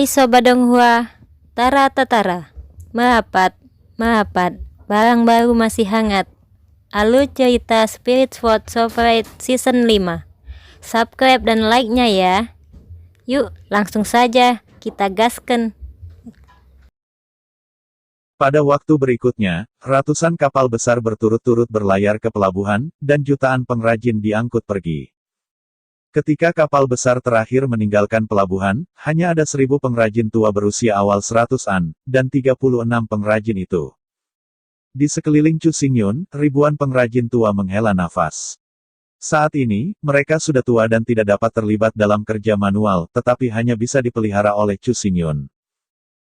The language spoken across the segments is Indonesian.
Sobat Donghua, Tara Tatara, Mahapat, barang baru masih hangat. Alur cerita Spirit Sword Sovereign Season 5. Subscribe dan like-nya ya. Yuk, langsung saja kita gasken. Pada waktu berikutnya, ratusan kapal besar berturut-turut berlayar ke pelabuhan, dan jutaan pengrajin diangkut pergi. Ketika kapal besar terakhir meninggalkan pelabuhan, hanya ada 1000 pengrajin tua berusia awal 100-an, dan 36 pengrajin itu. Di sekeliling Chu Xingyun, ribuan pengrajin tua menghela nafas. Saat ini, mereka sudah tua dan tidak dapat terlibat dalam kerja manual, tetapi hanya bisa dipelihara oleh Chu Xingyun.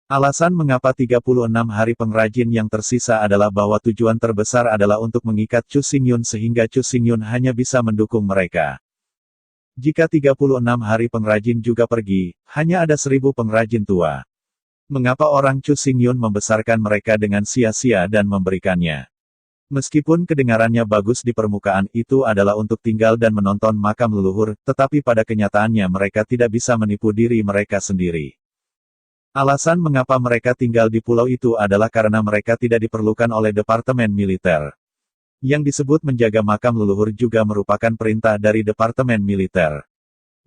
Alasan mengapa 36 hari pengrajin yang tersisa adalah bahwa tujuan terbesar adalah untuk mengikat Chu Xingyun sehingga Chu Xingyun hanya bisa mendukung mereka. Jika 36 hari pengrajin juga pergi, hanya ada 1000 pengrajin tua. Mengapa orang Chu Xingyun membesarkan mereka dengan sia-sia dan memberikannya? Meskipun kedengarannya bagus di permukaan, itu adalah untuk tinggal dan menonton makam leluhur, tetapi pada kenyataannya mereka tidak bisa menipu diri mereka sendiri. Alasan mengapa mereka tinggal di pulau itu adalah karena mereka tidak diperlukan oleh Departemen Militer. Yang disebut menjaga makam leluhur juga merupakan perintah dari Departemen Militer.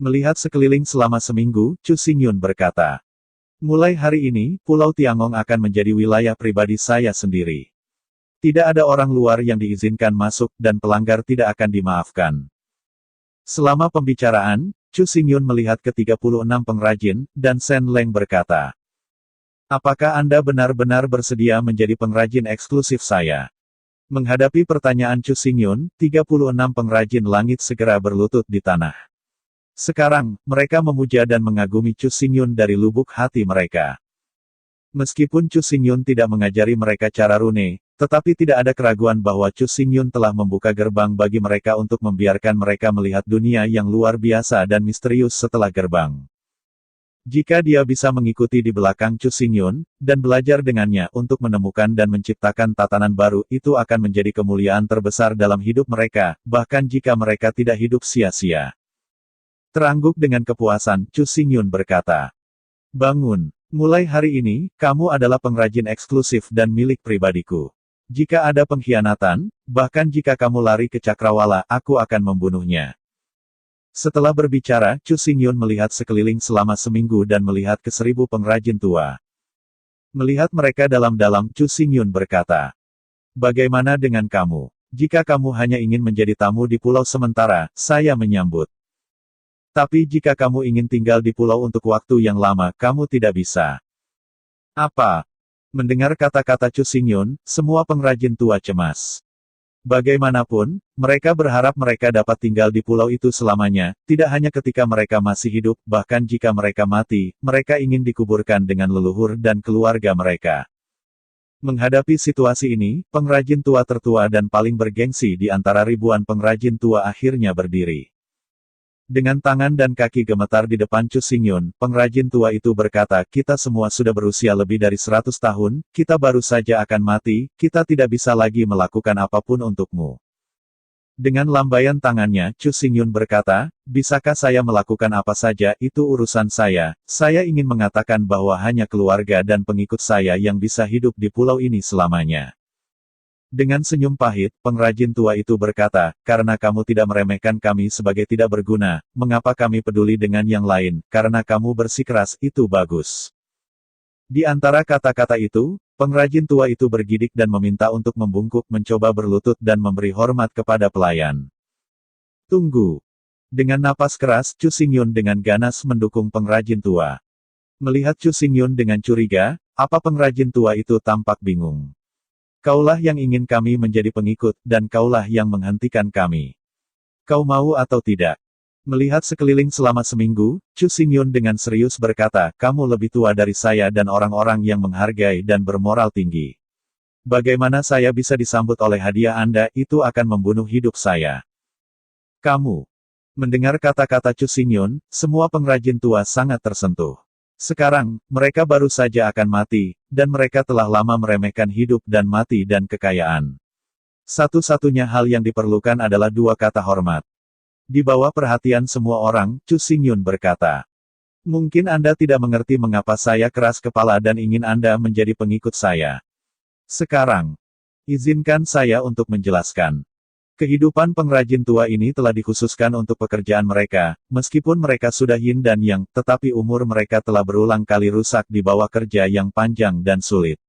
Melihat sekeliling selama seminggu, Chu Xingyun berkata, "Mulai hari ini, Pulau Tiangong akan menjadi wilayah pribadi saya sendiri. Tidak ada orang luar yang diizinkan masuk dan pelanggar tidak akan dimaafkan." Selama pembicaraan, Chu Xingyun melihat ke-36 pengrajin, dan Shen Leng berkata, "Apakah Anda benar-benar bersedia menjadi pengrajin eksklusif saya?" Menghadapi pertanyaan Chu Xingyun, 36 pengrajin langit segera berlutut di tanah. Sekarang, mereka memuja dan mengagumi Chu Xingyun dari lubuk hati mereka. Meskipun Chu Xingyun tidak mengajari mereka cara rune, tetapi tidak ada keraguan bahwa Chu Xingyun telah membuka gerbang bagi mereka untuk membiarkan mereka melihat dunia yang luar biasa dan misterius setelah gerbang. Jika dia bisa mengikuti di belakang Chu Xingyun, dan belajar dengannya untuk menemukan dan menciptakan tatanan baru, itu akan menjadi kemuliaan terbesar dalam hidup mereka, bahkan jika mereka tidak hidup sia-sia. Terangguk dengan kepuasan, Chu Xingyun berkata, "Bangun. Mulai hari ini, kamu adalah pengrajin eksklusif dan milik pribadiku. Jika ada pengkhianatan, bahkan jika kamu lari ke Cakrawala, aku akan membunuhnya." Setelah berbicara, Chu Xingyun melihat sekeliling selama seminggu dan melihat ke 1000 pengrajin tua. Melihat mereka dalam-dalam, Chu Xingyun berkata, "Bagaimana dengan kamu? Jika kamu hanya ingin menjadi tamu di pulau sementara, saya menyambut. Tapi jika kamu ingin tinggal di pulau untuk waktu yang lama, kamu tidak bisa." "Apa?" Mendengar kata-kata Chu Xingyun, semua pengrajin tua cemas. Bagaimanapun, mereka berharap mereka dapat tinggal di pulau itu selamanya, tidak hanya ketika mereka masih hidup, bahkan jika mereka mati, mereka ingin dikuburkan dengan leluhur dan keluarga mereka. Menghadapi situasi ini, pengrajin tua tertua dan paling bergengsi di antara ribuan pengrajin tua akhirnya berdiri. Dengan tangan dan kaki gemetar di depan Chu Xingyun, pengrajin tua itu berkata, "Kita semua sudah berusia lebih dari 100 tahun, kita baru saja akan mati, kita tidak bisa lagi melakukan apapun untukmu." Dengan lambaian tangannya, Chu Xingyun berkata, "Bisakah saya melakukan apa saja, itu urusan saya ingin mengatakan bahwa hanya keluarga dan pengikut saya yang bisa hidup di pulau ini selamanya." Dengan senyum pahit, pengrajin tua itu berkata, "Karena kamu tidak meremehkan kami sebagai tidak berguna, mengapa kami peduli dengan yang lain, karena kamu bersikeras, itu bagus." Di antara kata-kata itu, pengrajin tua itu bergidik dan meminta untuk membungkuk, mencoba berlutut dan memberi hormat kepada pelayan. "Tunggu." Dengan napas keras, Chu Xingyun dengan ganas mendukung pengrajin tua. Melihat Chu Xingyun dengan curiga, apa pengrajin tua itu tampak bingung. "Kaulah yang ingin kami menjadi pengikut, dan kaulah yang menghentikan kami. Kau mau atau tidak?" Melihat sekeliling selama seminggu, Chu Xingyun dengan serius berkata, "Kamu lebih tua dari saya dan orang-orang yang menghargai dan bermoral tinggi. Bagaimana saya bisa disambut oleh hadiah Anda, itu akan membunuh hidup saya." "Kamu." Mendengar kata-kata Chu Xingyun, semua pengrajin tua sangat tersentuh. Sekarang, mereka baru saja akan mati, dan mereka telah lama meremehkan hidup dan mati dan kekayaan. Satu-satunya hal yang diperlukan adalah 2 kata hormat. Di bawah perhatian semua orang, Chu Xingyun berkata, Mungkin Anda tidak mengerti mengapa saya keras kepala dan ingin Anda menjadi pengikut saya. Sekarang, izinkan saya untuk menjelaskan. Kehidupan pengrajin tua ini telah dikhususkan untuk pekerjaan mereka, meskipun mereka sudah yin dan yang, tetapi umur mereka telah berulang kali rusak di bawah kerja yang panjang dan sulit.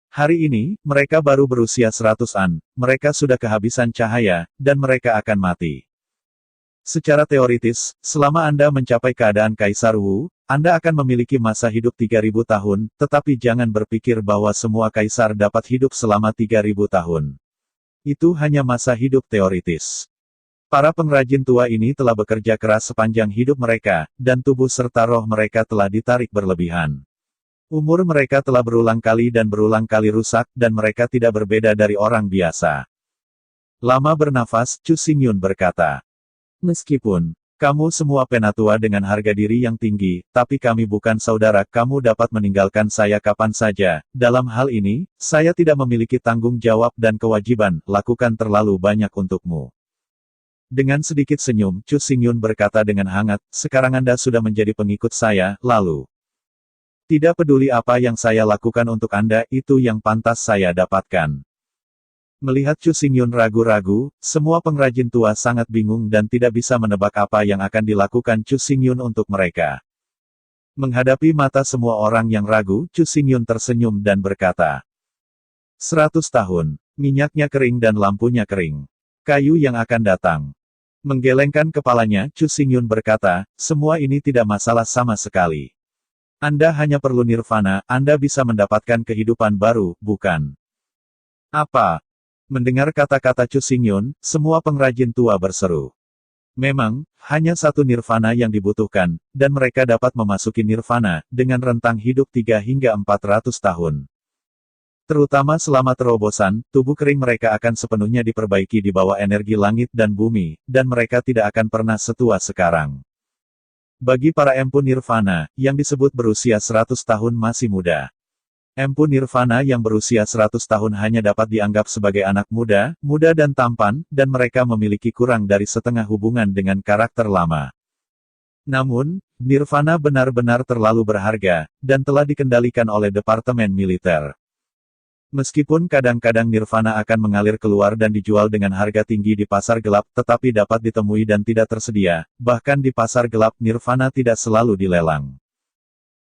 Hari ini, mereka baru berusia 100-an, mereka sudah kehabisan cahaya, dan mereka akan mati. Secara teoritis, selama Anda mencapai keadaan Kaisar Wu, Anda akan memiliki masa hidup 3000 tahun, tetapi jangan berpikir bahwa semua kaisar dapat hidup selama 3000 tahun. Itu hanya masa hidup teoritis. Para pengrajin tua ini telah bekerja keras sepanjang hidup mereka, dan tubuh serta roh mereka telah ditarik berlebihan. Umur mereka telah berulang kali rusak, dan mereka tidak berbeda dari orang biasa. Lama bernafas, Chu Xingyun berkata. Meskipun kamu semua penatua dengan harga diri yang tinggi, tapi kami bukan saudara, kamu dapat meninggalkan saya kapan saja. Dalam hal ini, saya tidak memiliki tanggung jawab dan kewajiban, lakukan terlalu banyak untukmu. Dengan sedikit senyum, Chu Xingyun berkata dengan hangat, sekarang Anda sudah menjadi pengikut saya, lalu. Tidak peduli apa yang saya lakukan untuk Anda, itu yang pantas saya dapatkan. Melihat Chu Xingyun ragu-ragu, semua pengrajin tua sangat bingung dan tidak bisa menebak apa yang akan dilakukan Chu Xingyun untuk mereka. Menghadapi mata semua orang yang ragu, Chu Xingyun tersenyum dan berkata, 100 tahun, minyaknya kering dan lampunya kering. Kayu yang akan datang. Menggelengkan kepalanya, Chu Xingyun berkata, semua ini tidak masalah sama sekali. Anda hanya perlu nirvana, Anda bisa mendapatkan kehidupan baru, bukan? Apa? Mendengar kata-kata Chu Xingyun, semua pengrajin tua berseru. Memang, hanya satu nirvana yang dibutuhkan, dan mereka dapat memasuki nirvana, dengan rentang hidup 3 hingga 400 tahun. Terutama selama terobosan, tubuh kering mereka akan sepenuhnya diperbaiki di bawah energi langit dan bumi, dan mereka tidak akan pernah setua sekarang. Bagi para empu nirvana, yang disebut berusia 100 tahun masih muda. Empu nirvana yang berusia 100 tahun hanya dapat dianggap sebagai anak muda, muda dan tampan, dan mereka memiliki kurang dari setengah hubungan dengan karakter lama. Namun, nirvana benar-benar terlalu berharga, dan telah dikendalikan oleh Departemen Militer. Meskipun kadang-kadang nirvana akan mengalir keluar dan dijual dengan harga tinggi di pasar gelap, tetapi dapat ditemui dan tidak tersedia, bahkan di pasar gelap nirvana tidak selalu dilelang.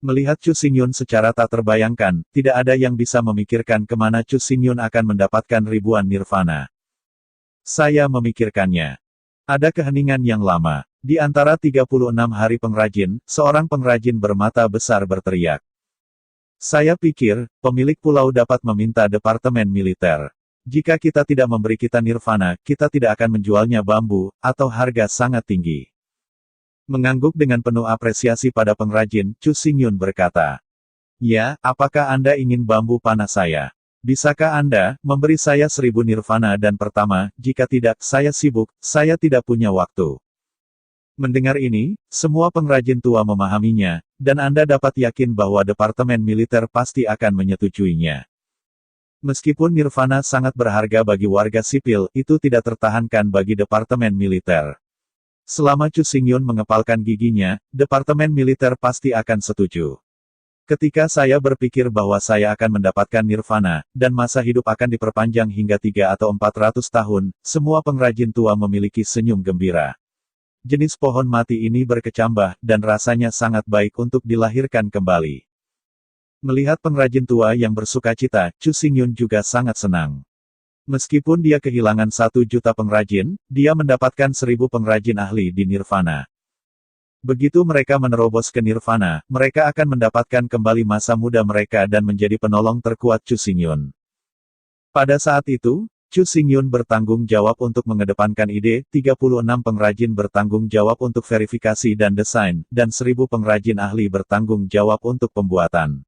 Melihat Chu Xingyun secara tak terbayangkan, tidak ada yang bisa memikirkan kemana Chu Xingyun akan mendapatkan ribuan nirvana. Saya memikirkannya. Ada keheningan yang lama. Di antara 36 hari pengrajin, seorang pengrajin bermata besar berteriak. Saya pikir, pemilik pulau dapat meminta Departemen Militer. Jika kita tidak memberi kita nirvana, kita tidak akan menjualnya bambu, atau harga sangat tinggi. Mengangguk dengan penuh apresiasi pada pengrajin, Chu Xingyun berkata. Ya, apakah Anda ingin bambu panah saya? Bisakah Anda memberi saya 1000 nirvana dan pertama, jika tidak, saya sibuk, saya tidak punya waktu. Mendengar ini, semua pengrajin tua memahaminya, dan Anda dapat yakin bahwa Departemen Militer pasti akan menyetujuinya. Meskipun nirvana sangat berharga bagi warga sipil, itu tidak tertahankan bagi Departemen Militer. Selama Chu Xingyun mengepalkan giginya, Departemen Militer pasti akan setuju. Ketika saya berpikir bahwa saya akan mendapatkan nirvana, dan masa hidup akan diperpanjang hingga 3 atau 400 tahun, semua pengrajin tua memiliki senyum gembira. Jenis pohon mati ini berkecambah, dan rasanya sangat baik untuk dilahirkan kembali. Melihat pengrajin tua yang bersukacita, Chu Xingyun juga sangat senang. Meskipun dia kehilangan 1 juta pengrajin, dia mendapatkan 1000 pengrajin ahli di nirvana. Begitu mereka menerobos ke nirvana, mereka akan mendapatkan kembali masa muda mereka dan menjadi penolong terkuat Chu Xingyun. Pada saat itu, Chu Xingyun bertanggung jawab untuk mengedepankan ide, 36 pengrajin bertanggung jawab untuk verifikasi dan desain, dan 1000 pengrajin ahli bertanggung jawab untuk pembuatan.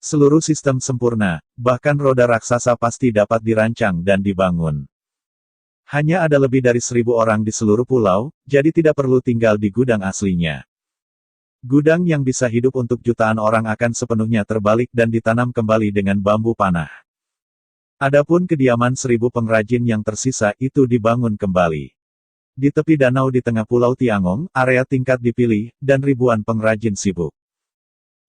Seluruh sistem sempurna, bahkan roda raksasa pasti dapat dirancang dan dibangun. Hanya ada lebih dari 1000 orang di seluruh pulau, jadi tidak perlu tinggal di gudang aslinya. Gudang yang bisa hidup untuk jutaan orang akan sepenuhnya terbalik dan ditanam kembali dengan bambu panah. Adapun kediaman 1000 pengrajin yang tersisa itu dibangun kembali. Di tepi danau di tengah Pulau Tiangong, area tingkat dipilih, dan ribuan pengrajin sibuk.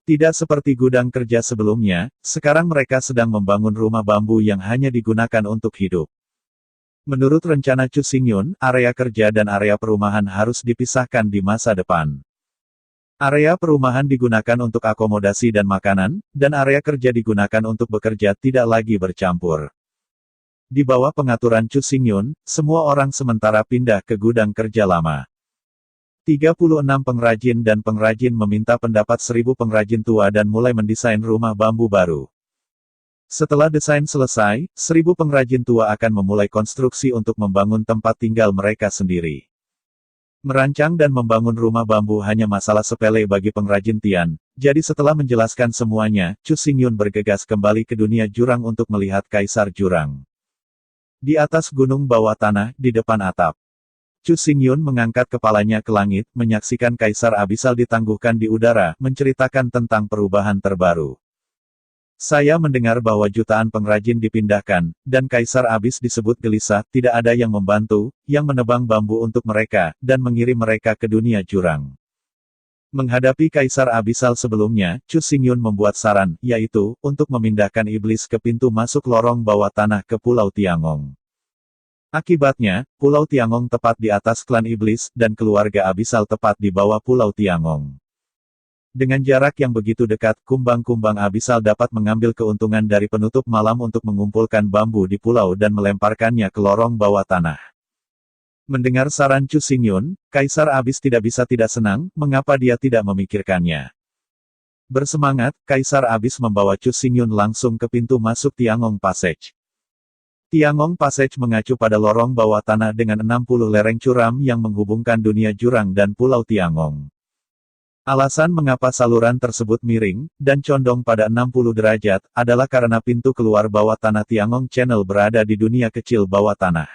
Tidak seperti gudang kerja sebelumnya, sekarang mereka sedang membangun rumah bambu yang hanya digunakan untuk hidup. Menurut rencana Chu Xingyun, area kerja dan area perumahan harus dipisahkan di masa depan. Area perumahan digunakan untuk akomodasi dan makanan, dan area kerja digunakan untuk bekerja tidak lagi bercampur. Di bawah pengaturan Chu Xingyun, semua orang sementara pindah ke gudang kerja lama. 36 pengrajin dan pengrajin meminta pendapat 1000 pengrajin tua dan mulai mendesain rumah bambu baru. Setelah desain selesai, 1000 pengrajin tua akan memulai konstruksi untuk membangun tempat tinggal mereka sendiri. Merancang dan membangun rumah bambu hanya masalah sepele bagi pengrajin Tian, jadi setelah menjelaskan semuanya, Chu Xingyun bergegas kembali ke dunia jurang untuk melihat Kaisar Jurang. Di atas gunung bawah tanah, di depan atap. Chu Xingyun mengangkat kepalanya ke langit, menyaksikan Kaisar Abisal ditangguhkan di udara, menceritakan tentang perubahan terbaru. Saya mendengar bahwa jutaan pengrajin dipindahkan, dan Kaisar Abis disebut gelisah, tidak ada yang membantu, yang menebang bambu untuk mereka, dan mengirim mereka ke dunia jurang. Menghadapi Kaisar Abisal sebelumnya, Chu Xingyun membuat saran, yaitu, untuk memindahkan iblis ke pintu masuk lorong bawah tanah ke Pulau Tiangong. Akibatnya, Pulau Tiangong tepat di atas klan iblis, dan keluarga Abisal tepat di bawah Pulau Tiangong. Dengan jarak yang begitu dekat, kumbang-kumbang Abisal dapat mengambil keuntungan dari penutup malam untuk mengumpulkan bambu di pulau dan melemparkannya ke lorong bawah tanah. Mendengar saran Chu Xingyun, Kaisar Abis tidak bisa tidak senang, mengapa dia tidak memikirkannya. Bersemangat, Kaisar Abis membawa Chu Xingyun langsung ke pintu masuk Tiangong Passage. Tiangong Passage mengacu pada lorong bawah tanah dengan 60 lereng curam yang menghubungkan dunia jurang dan Pulau Tiangong. Alasan mengapa saluran tersebut miring, dan condong pada 60 derajat, adalah karena pintu keluar bawah tanah Tiangong Channel berada di dunia kecil bawah tanah.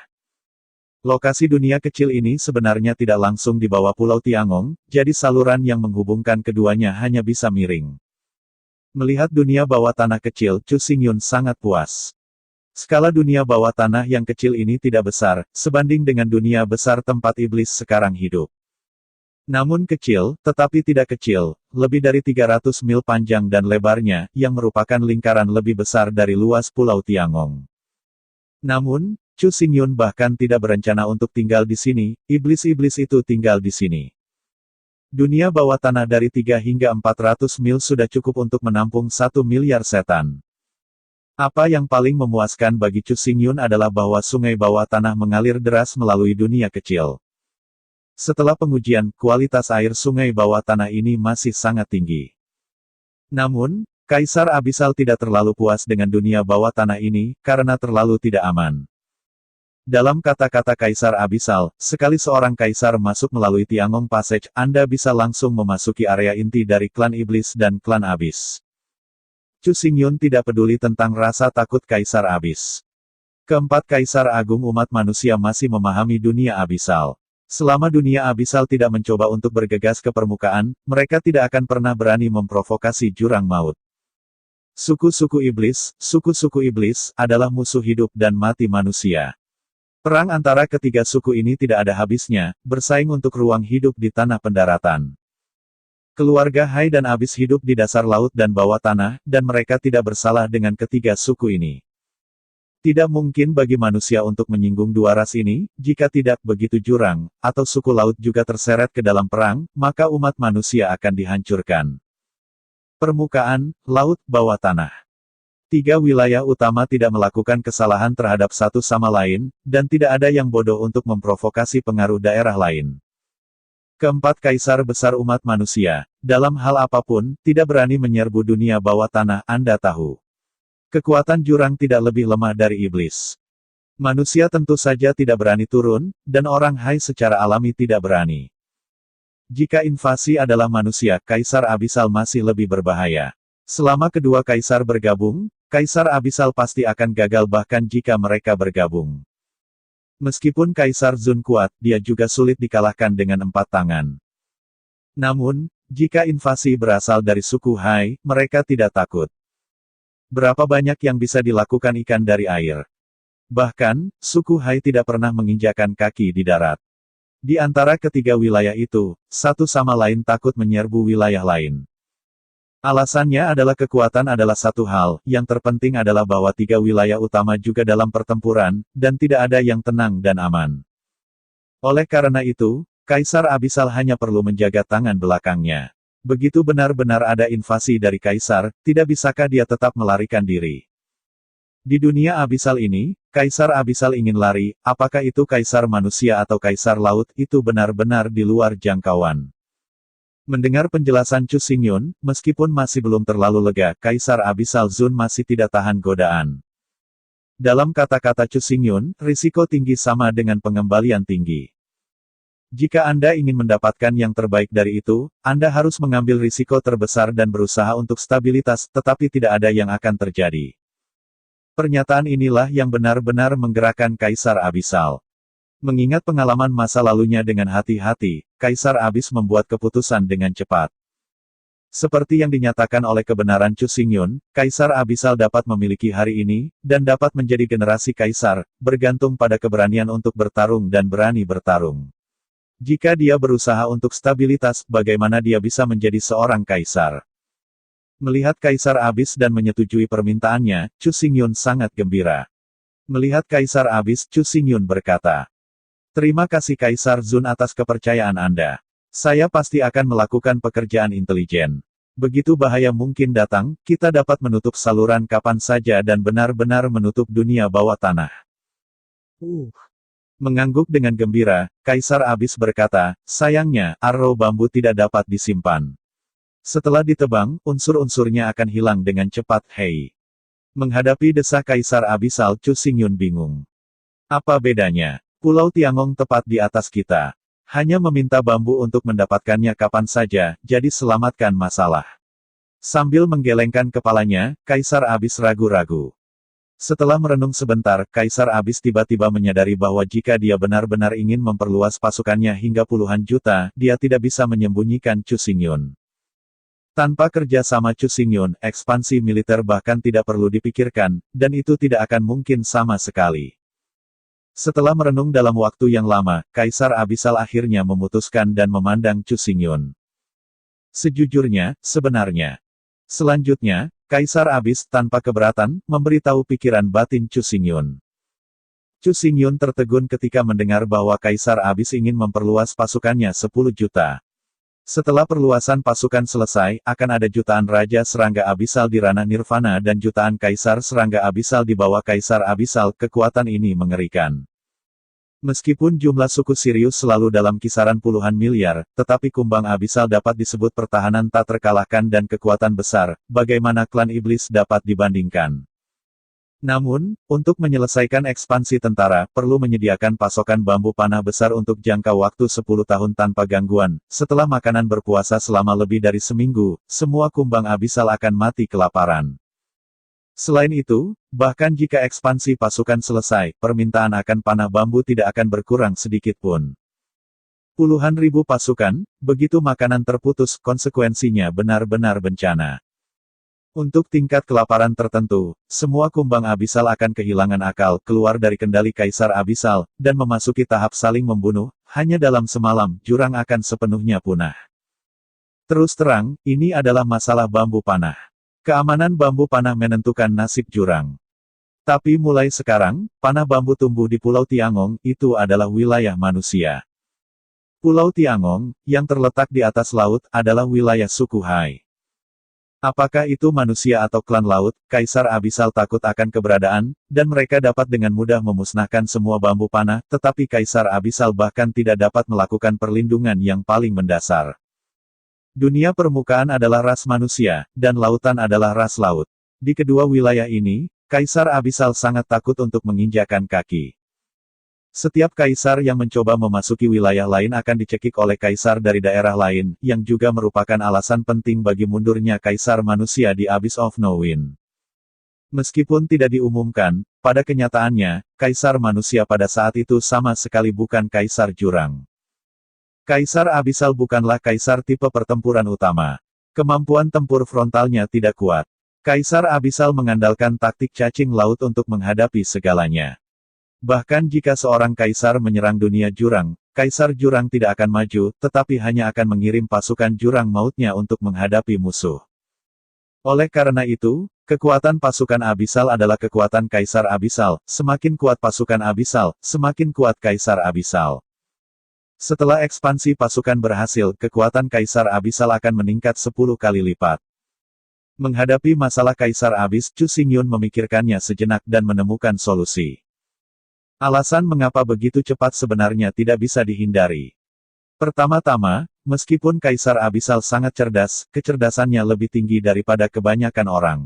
Lokasi dunia kecil ini sebenarnya tidak langsung di bawah Pulau Tiangong, jadi saluran yang menghubungkan keduanya hanya bisa miring. Melihat dunia bawah tanah kecil, Chu Xingyun sangat puas. Skala dunia bawah tanah yang kecil ini tidak besar, sebanding dengan dunia besar tempat iblis sekarang hidup. Namun kecil, tetapi tidak kecil, lebih dari 300 mil panjang dan lebarnya, yang merupakan lingkaran lebih besar dari luas Pulau Tiangong. Namun, Chu Xingyun bahkan tidak berencana untuk tinggal di sini, iblis-iblis itu tinggal di sini. Dunia bawah tanah dari 3 hingga 400 mil sudah cukup untuk menampung 1 miliar setan. Apa yang paling memuaskan bagi Chu Xingyun adalah bahwa sungai bawah tanah mengalir deras melalui dunia kecil. Setelah pengujian, kualitas air sungai bawah tanah ini masih sangat tinggi. Namun, Kaisar Abisal tidak terlalu puas dengan dunia bawah tanah ini, karena terlalu tidak aman. Dalam kata-kata Kaisar Abisal, sekali seorang kaisar masuk melalui Tiangong Passage, Anda bisa langsung memasuki area inti dari klan iblis dan klan Abis. Chu Xingyun tidak peduli tentang rasa takut Kaisar Abis. Keempat Kaisar Agung umat manusia masih memahami dunia Abisal. Selama dunia Abisal tidak mencoba untuk bergegas ke permukaan, mereka tidak akan pernah berani memprovokasi jurang maut. Suku-suku iblis, adalah musuh hidup dan mati manusia. Perang antara ketiga suku ini tidak ada habisnya, bersaing untuk ruang hidup di tanah pendaratan. Keluarga Hai dan Abis hidup di dasar laut dan bawah tanah, dan mereka tidak bersalah dengan ketiga suku ini. Tidak mungkin bagi manusia untuk menyinggung dua ras ini, jika tidak begitu jurang, atau suku laut juga terseret ke dalam perang, maka umat manusia akan dihancurkan. Permukaan, laut, bawah tanah. 3 wilayah utama tidak melakukan kesalahan terhadap satu sama lain, dan tidak ada yang bodoh untuk memprovokasi pengaruh daerah lain. Keempat kaisar besar umat manusia, dalam hal apapun, tidak berani menyerbu dunia bawah tanah, Anda tahu. Kekuatan jurang tidak lebih lemah dari iblis. Manusia tentu saja tidak berani turun, dan orang Hai secara alami tidak berani. Jika invasi adalah manusia, Kaisar Abisal masih lebih berbahaya. Selama kedua kaisar bergabung, Kaisar Abisal pasti akan gagal bahkan jika mereka bergabung. Meskipun Kaisar Zun kuat, dia juga sulit dikalahkan dengan 4 tangan. Namun, jika invasi berasal dari suku Hai, mereka tidak takut. Berapa banyak yang bisa dilakukan ikan dari air? Bahkan, suku Hai tidak pernah menginjakan kaki di darat. Di antara ketiga wilayah itu, satu sama lain takut menyerbu wilayah lain. Alasannya adalah kekuatan adalah satu hal, yang terpenting adalah bahwa tiga wilayah utama juga dalam pertempuran, dan tidak ada yang tenang dan aman. Oleh karena itu, Kaisar Abyssal hanya perlu menjaga tangan belakangnya. Begitu benar-benar ada invasi dari Kaisar, tidak bisakah dia tetap melarikan diri? Di dunia Abyssal ini, Kaisar Abyssal ingin lari, apakah itu Kaisar manusia atau Kaisar laut, itu benar-benar di luar jangkauan. Mendengar penjelasan Chu Xingyun, meskipun masih belum terlalu lega, Kaisar Abyssal Zun masih tidak tahan godaan. Dalam kata-kata Chu Xingyun, risiko tinggi sama dengan pengembalian tinggi. Jika Anda ingin mendapatkan yang terbaik dari itu, Anda harus mengambil risiko terbesar dan berusaha untuk stabilitas, tetapi tidak ada yang akan terjadi. Pernyataan inilah yang benar-benar menggerakkan Kaisar Abyssal. Mengingat pengalaman masa lalunya dengan hati-hati, Kaisar Abyss membuat keputusan dengan cepat. Seperti yang dinyatakan oleh kebenaran Chu Xingyun, Kaisar Abyssal dapat memiliki hari ini, dan dapat menjadi generasi Kaisar, bergantung pada keberanian untuk bertarung dan berani bertarung. Jika dia berusaha untuk stabilitas, bagaimana dia bisa menjadi seorang Kaisar? Melihat Kaisar Abyss dan menyetujui permintaannya, Chu Xingyun sangat gembira. Melihat Kaisar Abyss, Chu Xingyun berkata, "Terima kasih Kaisar Zun atas kepercayaan Anda. Saya pasti akan melakukan pekerjaan intelijen. Begitu bahaya mungkin datang, kita dapat menutup saluran kapan saja dan benar-benar menutup dunia bawah tanah." Mengangguk dengan gembira, Kaisar Abyss berkata, "Sayangnya, arrow bambu tidak dapat disimpan. Setelah ditebang, unsur-unsurnya akan hilang dengan cepat." Hei. Menghadapi desah Kaisar Abyssal, Chu Xingyun bingung. Apa bedanya? Pulau Tiangong tepat di atas kita. Hanya meminta bambu untuk mendapatkannya kapan saja, jadi selamatkan masalah. Sambil menggelengkan kepalanya, Kaisar Abyss ragu-ragu. Setelah merenung sebentar, Kaisar Abyss tiba-tiba menyadari bahwa jika dia benar-benar ingin memperluas pasukannya hingga puluhan juta, dia tidak bisa menyembunyikan Chu Xingyun. Tanpa kerja sama Chu Xingyun, ekspansi militer bahkan tidak perlu dipikirkan, dan itu tidak akan mungkin sama sekali. Setelah merenung dalam waktu yang lama, Kaisar Abyssal akhirnya memutuskan dan memandang Chu Xingyun. Sejujurnya, sebenarnya. Selanjutnya, Kaisar Abyss tanpa keberatan, memberitahu pikiran batin Chu Xingyun. Chu Xingyun tertegun ketika mendengar bahwa Kaisar Abyss ingin memperluas pasukannya 10 juta. Setelah perluasan pasukan selesai, akan ada jutaan Raja Serangga Abyssal di ranah Nirvana dan jutaan Kaisar Serangga Abyssal di bawah Kaisar Abyssal. Kekuatan ini mengerikan. Meskipun jumlah suku Sirius selalu dalam kisaran puluhan miliar, tetapi kumbang Abyssal dapat disebut pertahanan tak terkalahkan dan kekuatan besar, bagaimana klan iblis dapat dibandingkan. Namun, untuk menyelesaikan ekspansi tentara, perlu menyediakan pasokan bambu panah besar untuk jangka waktu 10 tahun tanpa gangguan. Setelah makanan berpuasa selama lebih dari seminggu, semua kumbang Abyssal akan mati kelaparan. Selain itu, bahkan jika ekspansi pasukan selesai, permintaan akan panah bambu tidak akan berkurang sedikit pun. Puluhan ribu pasukan, begitu makanan terputus, konsekuensinya benar-benar bencana. Untuk tingkat kelaparan tertentu, semua kumbang Abyssal akan kehilangan akal, keluar dari kendali Kaisar Abyssal, dan memasuki tahap saling membunuh. Hanya dalam semalam, jurang akan sepenuhnya punah. Terus terang, ini adalah masalah bambu panah. Keamanan bambu panah menentukan nasib jurang. Tapi mulai sekarang, panah bambu tumbuh di Pulau Tiangong, itu adalah wilayah manusia. Pulau Tiangong, yang terletak di atas laut, adalah wilayah suku Hai. Apakah itu manusia atau klan laut, Kaisar Abyssal takut akan keberadaan, dan mereka dapat dengan mudah memusnahkan semua bambu panah, tetapi Kaisar Abyssal bahkan tidak dapat melakukan perlindungan yang paling mendasar. Dunia permukaan adalah ras manusia, dan lautan adalah ras laut. Di kedua wilayah ini, Kaisar Abyssal sangat takut untuk menginjakan kaki. Setiap kaisar yang mencoba memasuki wilayah lain akan dicekik oleh kaisar dari daerah lain, yang juga merupakan alasan penting bagi mundurnya kaisar manusia di Abyss of Nowin. Meskipun tidak diumumkan, pada kenyataannya, kaisar manusia pada saat itu sama sekali bukan kaisar jurang. Kaisar Abyssal bukanlah kaisar tipe pertempuran utama. Kemampuan tempur frontalnya tidak kuat. Kaisar Abyssal mengandalkan taktik cacing laut untuk menghadapi segalanya. Bahkan jika seorang kaisar menyerang dunia jurang, Kaisar Jurang tidak akan maju, tetapi hanya akan mengirim pasukan Jurang Mautnya untuk menghadapi musuh. Oleh karena itu, kekuatan pasukan Abisal adalah kekuatan Kaisar Abisal. Semakin kuat pasukan Abisal, semakin kuat Kaisar Abisal. Setelah ekspansi pasukan berhasil, kekuatan Kaisar Abisal akan meningkat 10 kali lipat. Menghadapi masalah Kaisar Abis, Chu Xingyun memikirkannya sejenak dan menemukan solusi. Alasan mengapa begitu cepat sebenarnya tidak bisa dihindari. Pertama-tama, meskipun Kaisar Abisal sangat cerdas, kecerdasannya lebih tinggi daripada kebanyakan orang.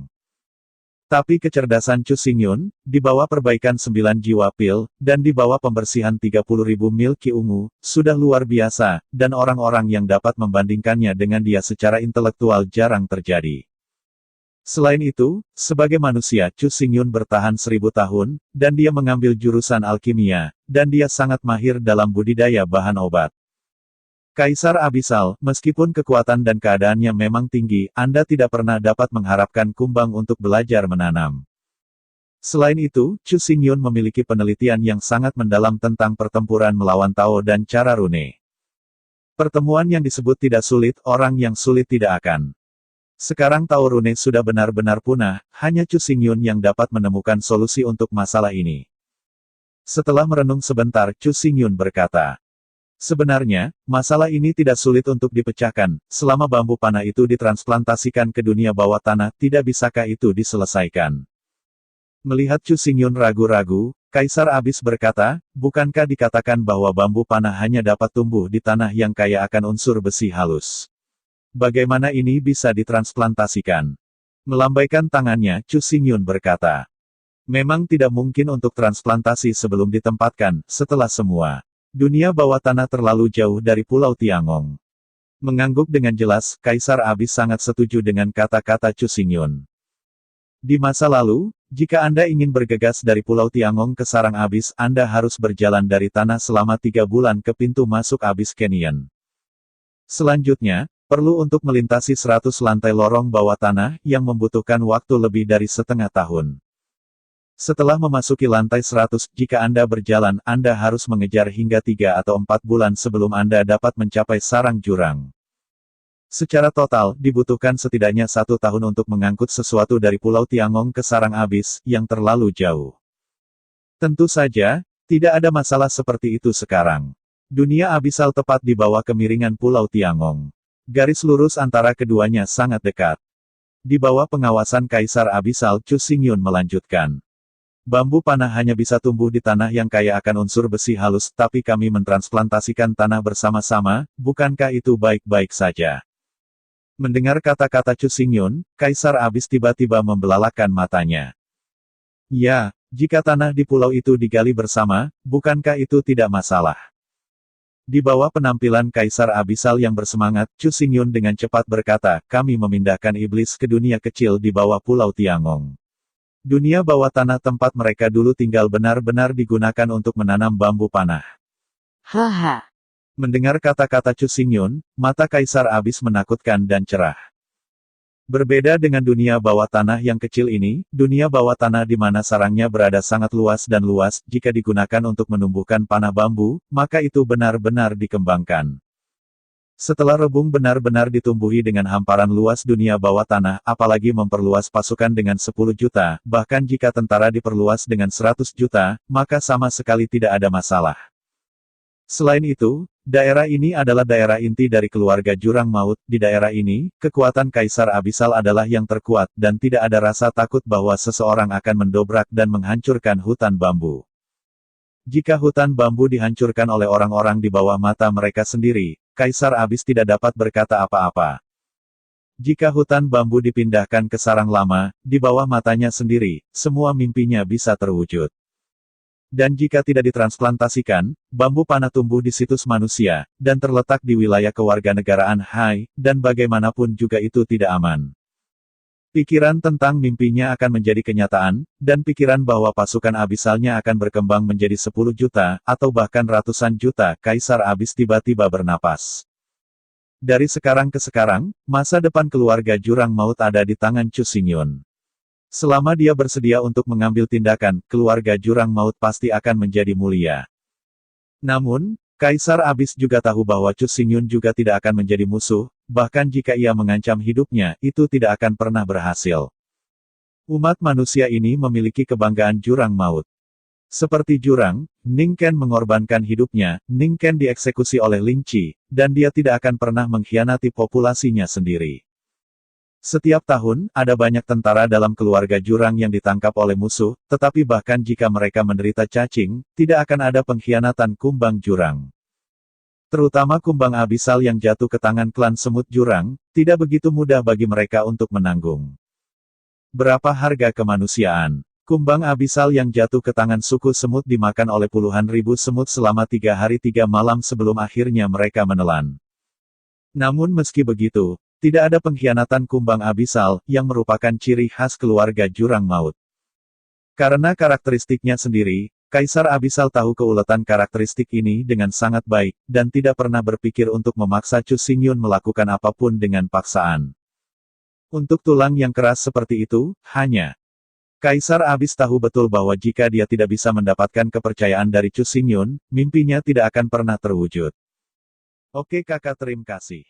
Tapi kecerdasan Chu Xingyun, di bawah perbaikan 9 jiwa pil, dan di bawah pembersihan 30.000 mil Qi ungu, sudah luar biasa, dan orang-orang yang dapat membandingkannya dengan dia secara intelektual jarang terjadi. Selain itu, sebagai manusia Chu Xingyun bertahan 1000 tahun, dan dia mengambil jurusan alkimia, dan dia sangat mahir dalam budidaya bahan obat. Kaisar Abisal, meskipun kekuatan dan keadaannya memang tinggi, Anda tidak pernah dapat mengharapkan kumbang untuk belajar menanam. Selain itu, Chu Xingyun memiliki penelitian yang sangat mendalam tentang pertempuran melawan Tao dan cara rune. Pertemuan yang disebut tidak sulit, orang yang sulit tidak akan. Sekarang Tao rune sudah benar-benar punah, hanya Chu Xingyun yang dapat menemukan solusi untuk masalah ini. Setelah merenung sebentar, Chu Xingyun berkata, sebenarnya, masalah ini tidak sulit untuk dipecahkan, selama bambu panah itu ditransplantasikan ke dunia bawah tanah, tidak bisakah itu diselesaikan? Melihat Chu Xingyun ragu-ragu, Kaisar Abis berkata, bukankah dikatakan bahwa bambu panah hanya dapat tumbuh di tanah yang kaya akan unsur besi halus? Bagaimana ini bisa ditransplantasikan? Melambaikan tangannya, Chu Xingyun berkata, memang tidak mungkin untuk transplantasi sebelum ditempatkan, setelah semua. Dunia bawah tanah terlalu jauh dari Pulau Tiangong. Mengangguk dengan jelas, Kaisar Abis sangat setuju dengan kata-kata Chu Xingyun. Di masa lalu, jika Anda ingin bergegas dari Pulau Tiangong ke sarang Abis, Anda harus berjalan dari tanah selama 3 bulan ke pintu masuk Abis Canyon. Selanjutnya, perlu untuk melintasi 100 lantai lorong bawah tanah, yang membutuhkan waktu lebih dari setengah tahun. Setelah memasuki lantai 100, jika Anda berjalan, Anda harus mengejar hingga 3 atau 4 bulan sebelum Anda dapat mencapai sarang jurang. Secara total, dibutuhkan setidaknya 1 tahun untuk mengangkut sesuatu dari Pulau Tiangong ke sarang Abis, yang terlalu jauh. Tentu saja, tidak ada masalah seperti itu sekarang. Dunia Abisal tepat di bawah kemiringan Pulau Tiangong. Garis lurus antara keduanya sangat dekat. Di bawah pengawasan Kaisar Abisal, Chu Xingyun melanjutkan. Bambu panah hanya bisa tumbuh di tanah yang kaya akan unsur besi halus, tapi kami mentransplantasikan tanah bersama-sama, bukankah itu baik-baik saja? Mendengar kata-kata Chu Xingyun, Kaisar Abis tiba-tiba membelalakan matanya. Ya, jika tanah di pulau itu digali bersama, bukankah itu tidak masalah? Di bawah penampilan Kaisar Abisal yang bersemangat, Chu Xingyun dengan cepat berkata, kami memindahkan iblis ke dunia kecil di bawah Pulau Tiangong. Dunia bawah tanah tempat mereka dulu tinggal benar-benar digunakan untuk menanam bambu panah. Haha. Mendengar kata-kata Chu Xingyun, mata Kaisar Abis menakutkan dan cerah. Berbeda dengan dunia bawah tanah yang kecil ini, dunia bawah tanah di mana sarangnya berada sangat luas dan luas, jika digunakan untuk menumbuhkan panah bambu, maka itu benar-benar dikembangkan. Setelah rebung benar-benar ditumbuhi dengan hamparan luas dunia bawah tanah, apalagi memperluas pasukan dengan 10 juta, bahkan jika tentara diperluas dengan 100 juta, maka sama sekali tidak ada masalah. Selain itu, daerah ini adalah daerah inti dari keluarga Jurang Maut. Di daerah ini, kekuatan Kaisar Abisal adalah yang terkuat, dan tidak ada rasa takut bahwa seseorang akan mendobrak dan menghancurkan hutan bambu. Jika hutan bambu dihancurkan oleh orang-orang di bawah mata mereka sendiri, Kaisar Abis tidak dapat berkata apa-apa. Jika hutan bambu dipindahkan ke sarang lama, di bawah matanya sendiri, semua mimpinya bisa terwujud. Dan jika tidak ditransplantasikan, bambu panah tumbuh di situs manusia, dan terletak di wilayah kewarganegaraan Hai, dan bagaimanapun juga itu tidak aman. Pikiran tentang mimpinya akan menjadi kenyataan, dan pikiran bahwa pasukan abisalnya akan berkembang menjadi 10 juta, atau bahkan ratusan juta, Kaisar Abis tiba-tiba bernapas. Dari sekarang ke sekarang, masa depan keluarga Jurang Maut ada di tangan Chu Xingyun. Selama dia bersedia untuk mengambil tindakan, keluarga Jurang Maut pasti akan menjadi mulia. Namun, Kaisar Abyss juga tahu bahwa Chu Xingyun juga tidak akan menjadi musuh, bahkan jika ia mengancam hidupnya, itu tidak akan pernah berhasil. Umat manusia ini memiliki kebanggaan jurang maut. Seperti jurang, Ning Ken mengorbankan hidupnya, Ning Ken dieksekusi oleh Ling Qi, dan dia tidak akan pernah mengkhianati populasinya sendiri. Setiap tahun, ada banyak tentara dalam keluarga jurang yang ditangkap oleh musuh, tetapi bahkan jika mereka menderita cacing, tidak akan ada pengkhianatan kumbang jurang. Terutama kumbang abisal yang jatuh ke tangan klan semut jurang, tidak begitu mudah bagi mereka untuk menanggung. Berapa harga kemanusiaan? Kumbang abisal yang jatuh ke tangan suku semut dimakan oleh puluhan ribu semut selama 3 hari 3 malam sebelum akhirnya mereka menelan. Namun meski begitu, tidak ada pengkhianatan kumbang abisal, yang merupakan ciri khas keluarga jurang maut. Karena karakteristiknya sendiri, Kaisar Abisal tahu keuletan karakteristik ini dengan sangat baik, dan tidak pernah berpikir untuk memaksa Chu Xingyun melakukan apapun dengan paksaan. Untuk tulang yang keras seperti itu, hanya Kaisar Abyss tahu betul bahwa jika dia tidak bisa mendapatkan kepercayaan dari Chu Xingyun, mimpinya tidak akan pernah terwujud. Oke kakak, terima kasih.